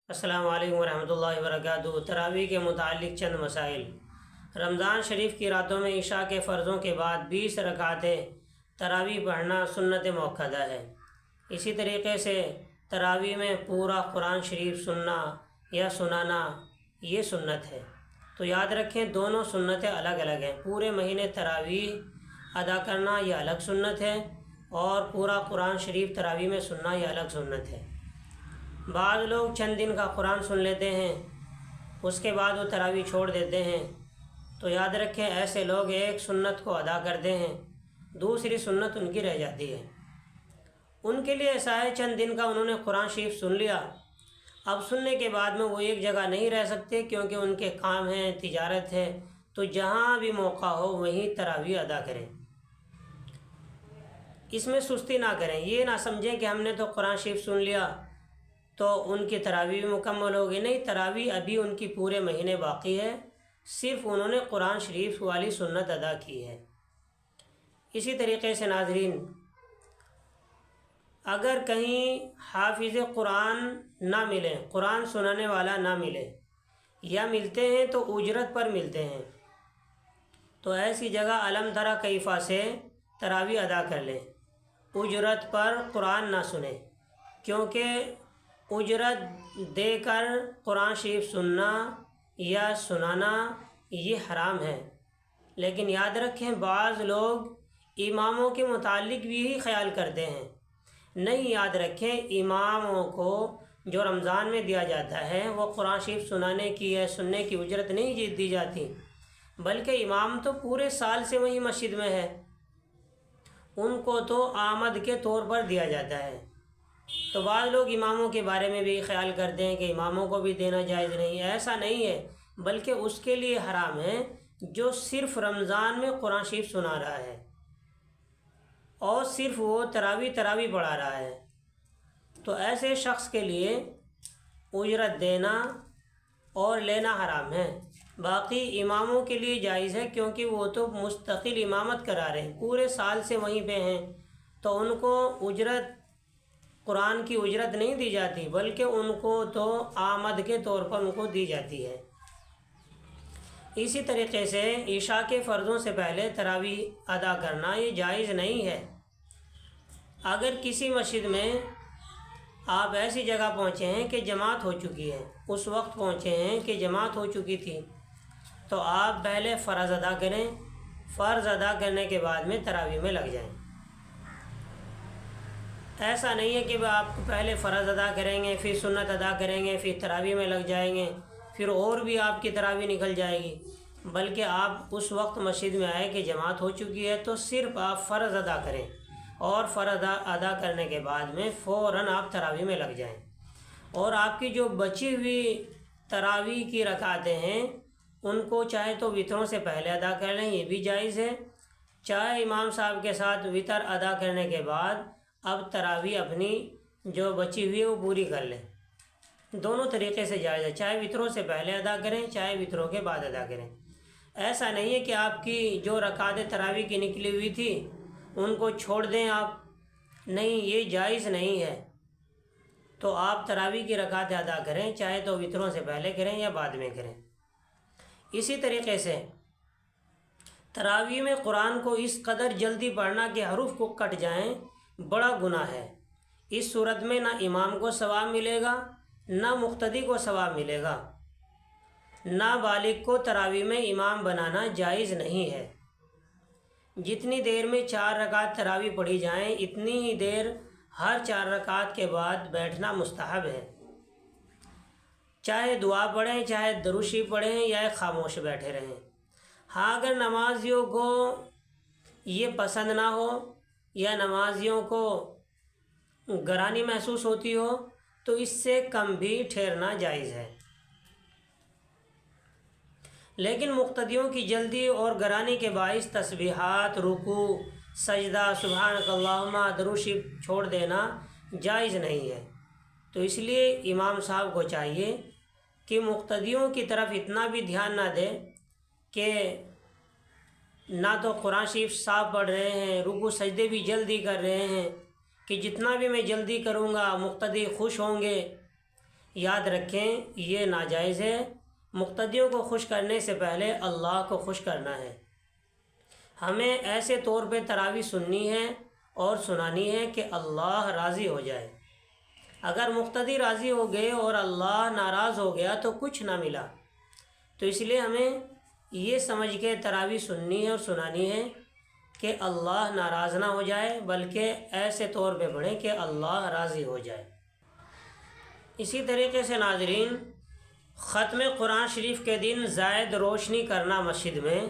السلام علیکم ورحمۃ اللہ وبرکاتہ۔ تراویح کے متعلق چند مسائل۔ رمضان شریف کی راتوں میں عشاء کے فرضوں کے بعد 20 رکعتیں تراویح پڑھنا سنت مؤکدہ ہے۔ اسی طریقے سے تراویح میں پورا قرآن شریف سننا یا سنانا یہ سنت ہے۔ تو یاد رکھیں دونوں سنتیں الگ الگ ہیں۔ پورے مہینے تراویح ادا کرنا یہ الگ سنت ہے، اور پورا قرآن شریف تراویح میں سننا یہ الگ سنت ہے۔ بعض لوگ چند دن کا قرآن سن لیتے ہیں، اس کے بعد وہ تراویح چھوڑ دیتے ہیں۔ تو یاد رکھیں ایسے لوگ ایک سنت کو ادا کرتے ہیں، دوسری سنت ان کی رہ جاتی ہے۔ ان کے لیے ایسا ہے چند دن کا انہوں نے قرآن شریف سن لیا، اب سننے کے بعد میں وہ ایک جگہ نہیں رہ سکتے، کیونکہ ان کے کام ہیں، تجارت ہے، تو جہاں بھی موقع ہو وہیں تراویح ادا کریں۔ اس میں سستی نہ کریں، یہ نہ سمجھیں کہ ہم نے تو قرآن شریف سن لیا تو ان کی تراویح بھی مکمل ہوگی۔ نہیں، تراویح ابھی ان کی پورے مہینے باقی ہے، صرف انہوں نے قرآن شریف والی سنت ادا کی ہے۔ اسی طریقے سے ناظرین، اگر کہیں حافظ قرآن نہ ملیں، قرآن سنانے والا نہ ملے، یا ملتے ہیں تو اجرت پر ملتے ہیں، تو ایسی جگہ الم تری کیف سے تراویح ادا کر لیں، اجرت پر قرآن نہ سنیں، کیونکہ اجرت دے کر قرآن شریف سننا یا سنانا یہ حرام ہے۔ لیکن یاد رکھیں بعض لوگ اماموں کے متعلق بھی یہی خیال کرتے ہیں۔ نہیں، یاد رکھیں اماموں کو جو رمضان میں دیا جاتا ہے وہ قرآن شریف سنانے کی یا سننے کی اجرت نہیں دی جاتی، بلکہ امام تو پورے سال سے وہی مسجد میں ہے، ان کو تو آمد کے طور پر دیا جاتا ہے۔ تو بعض لوگ اماموں کے بارے میں بھی خیال کرتے ہیں کہ اماموں کو بھی دینا جائز نہیں، ایسا نہیں ہے، بلکہ اس کے لیے حرام ہے جو صرف رمضان میں قرآن شریف سنا رہا ہے اور صرف وہ تراویح پڑھا رہا ہے، تو ایسے شخص کے لیے اجرت دینا اور لینا حرام ہے۔ باقی اماموں کے لیے جائز ہے، کیونکہ وہ تو مستقل امامت کرا رہے ہیں، پورے سال سے وہیں پہ ہیں، تو ان کو اجرت قرآن کی اجرت نہیں دی جاتی، بلکہ ان کو تو آمد کے طور پر ان کو دی جاتی ہے۔ اسی طریقے سے عشاء کے فرضوں سے پہلے تراویح ادا کرنا یہ جائز نہیں ہے۔ اگر کسی مسجد میں آپ ایسی جگہ پہنچے ہیں کہ جماعت ہو چکی ہے، اس وقت پہنچے ہیں کہ جماعت ہو چکی تھی، تو آپ پہلے فرض ادا کریں، فرض ادا کرنے کے بعد میں تراویح میں لگ جائیں۔ ایسا نہیں ہے کہ آپ پہلے فرض ادا کریں گے، پھر سنت ادا کریں گے، پھر تراویح میں لگ جائیں گے، پھر اور بھی آپ کی تراویح نکل جائے گی، بلکہ آپ اس وقت مسجد میں آئے کہ جماعت ہو چکی ہے تو صرف آپ فرض ادا کریں، اور فرض ادا کرنے کے بعد میں فوراً آپ تراویح میں لگ جائیں۔ اور آپ کی جو بچی ہوئی تراویح کی رکعتیں ہیں ان کو چاہے تو وطروں سے پہلے ادا کر لیں، یہ بھی جائز ہے، چاہے امام صاحب کے ساتھ وطر ادا کرنے کے بعد اب تراویح اپنی جو بچی ہوئی ہے وہ پوری کر لیں۔ دونوں طریقے سے جائز ہے، چاہے وطروں سے پہلے ادا کریں، چاہے وطروں کے بعد ادا کریں۔ ایسا نہیں ہے کہ آپ کی جو رکعتیں تراویح کی نکلی ہوئی تھی ان کو چھوڑ دیں آپ، نہیں، یہ جائز نہیں ہے۔ تو آپ تراویح کی رکعتیں ادا کریں، چاہے تو وطروں سے پہلے کریں یا بعد میں کریں۔ اسی طریقے سے تراویح میں قرآن کو اس قدر جلدی پڑھنا کہ حروف کو کٹ جائیں بڑا گناہ ہے۔ اس صورت میں نہ امام کو ثواب ملے گا، نہ مقتدی کو ثواب ملے گا۔ نابالغ کو تراویح میں امام بنانا جائز نہیں ہے۔ جتنی دیر میں 4 رکعت تراویح پڑھی جائیں اتنی ہی دیر ہر 4 رکعت کے بعد بیٹھنا مستحب ہے، چاہے دعا پڑھیں، چاہے درود شریف پڑھیں، یا خاموش بیٹھے رہیں۔ ہاں، اگر نمازیوں کو یہ پسند نہ ہو یا نمازیوں کو گرانی محسوس ہوتی ہو تو اس سے کم بھی ٹھہرنا جائز ہے، لیکن مقتدیوں کی جلدی اور گرانی کے باعث تسبیحات، رکوع، سجدہ، سبحانک اللہم، درود شریف چھوڑ دینا جائز نہیں ہے۔ تو اس لیے امام صاحب کو چاہیے کہ مقتدیوں کی طرف اتنا بھی دھیان نہ دے کہ نہ تو قرآن شریف صاحب پڑھ رہے ہیں، رکوع سجدے بھی جلدی کر رہے ہیں کہ جتنا بھی میں جلدی کروں گا مقتدی خوش ہوں گے، یاد رکھیں یہ ناجائز ہے۔ مقتدیوں کو خوش کرنے سے پہلے اللہ کو خوش کرنا ہے۔ ہمیں ایسے طور پہ تراویح سننی ہے اور سنانی ہے کہ اللہ راضی ہو جائے۔ اگر مقتدی راضی ہو گئے اور اللہ ناراض ہو گیا تو کچھ نہ ملا۔ تو اس لیے ہمیں یہ سمجھ کے تراویح سننی ہے اور سنانی ہے کہ اللہ ناراض نہ ہو جائے، بلکہ ایسے طور پہ پڑھیں کہ اللہ راضی ہو جائے۔ اسی طریقے سے ناظرین، ختم قرآن شریف کے دن زائد روشنی کرنا مسجد میں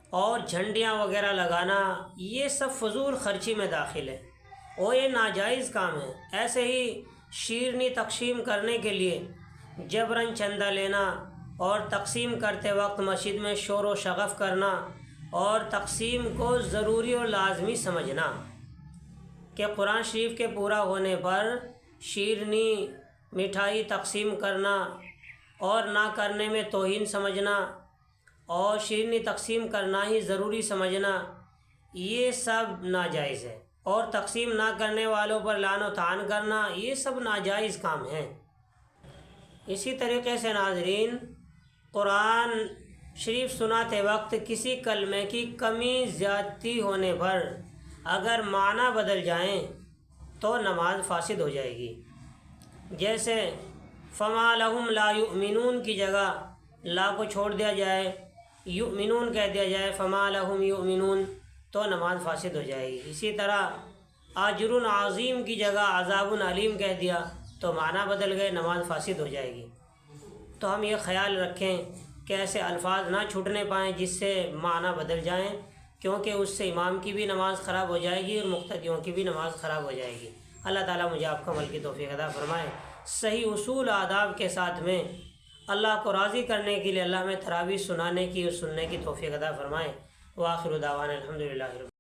اور جھنڈیاں وغیرہ لگانا، یہ سب فضول خرچی میں داخل ہے اور یہ ناجائز کام ہے۔ ایسے ہی شیرنی تقسیم کرنے کے لیے جبراً چندہ لینا اور تقسیم کرتے وقت مسجد میں شور و شغف کرنا اور تقسیم کو ضروری اور لازمی سمجھنا کہ قرآن شریف کے پورا ہونے پر شیرنی مٹھائی تقسیم کرنا اور نہ کرنے میں توہین سمجھنا اور شیرنی تقسیم کرنا ہی ضروری سمجھنا، یہ سب ناجائز ہے۔ اور تقسیم نہ کرنے والوں پر لعن و طعن کرنا، یہ سب ناجائز کام ہیں۔ اسی طریقے سے ناظرین، قرآن شریف سناتے وقت کسی کلمے کی کمی زیادتی ہونے پر اگر معنی بدل جائیں تو نماز فاسد ہو جائے گی۔ جیسے فما لہم لا یؤمنون کی جگہ لا کو چھوڑ دیا جائے، یؤمنون کہہ دیا جائے، فما لہم یؤمنون، تو نماز فاسد ہو جائے گی۔ اسی طرح اجر عظیم کی جگہ عذاب علیم کہہ دیا تو معنی بدل گئے، نماز فاسد ہو جائے گی۔ تو ہم یہ خیال رکھیں کہ ایسے الفاظ نہ چھوٹنے پائیں جس سے معنی بدل جائیں، کیونکہ اس سے امام کی بھی نماز خراب ہو جائے گی اور مقتدیوں کی بھی نماز خراب ہو جائے گی۔ اللہ تعالیٰ مجھے آپ کو عمل کی توفیق عطا فرمائے۔ صحیح اصول آداب کے ساتھ میں اللہ کو راضی کرنے کے لیے اللہ میں تراویح سنانے کی اور سننے کی توفیق عطا فرمائے۔ وآخر دعوانا الحمدللہ۔